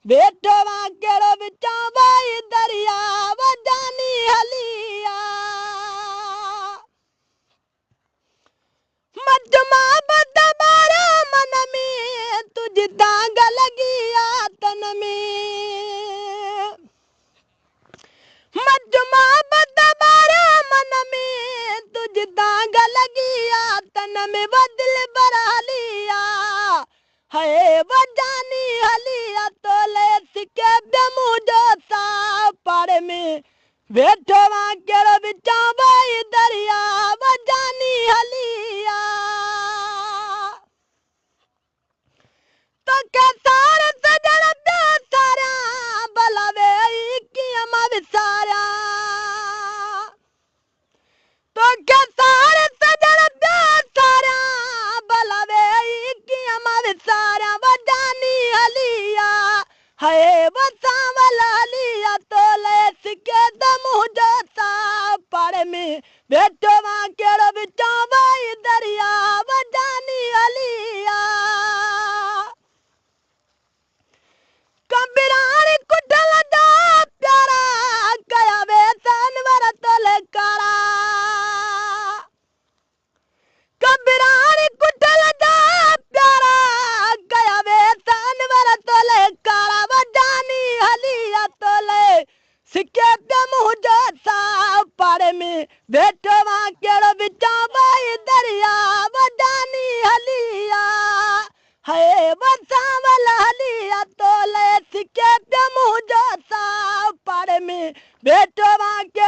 बेटो वाकेड़ो विचां भाई दरिया वजानी हलिया मजमा बदबारा मन में तुझ दांग लगिया तन में मजमा बदबारा मन में तुझ दांग लगिया तन में बदल बरा लिया है वजानी हलिया तोले सिके मुझो सा पारे में बेटो वाकेड़ो विचां भाई दरिया वजानी हलिया तो के सारे सजण ते सारा बलावे कियम विसारा तो के सारे सजण ते सारा बलावे कियम विसारा वजानी हलिया है वसावल हलिया तोले सिके मुझो सा पारे में बेटो वाकेड़ो विचां भाई दरिया वजानी हलिया कबिरानी कुठल दा प्यारा कया वे जानवर तोले कारा कबिरानी कुठल दा प्यारा कया वे जानवर तोले कारा वजानी हलिया तोले सिके मुझो सा पारे में बेटो वाकेड़ो विचां भाई दरिया वजानी हलिया है वसावल हलिया तोले सिके मुझो सा पारे में बेटो वाके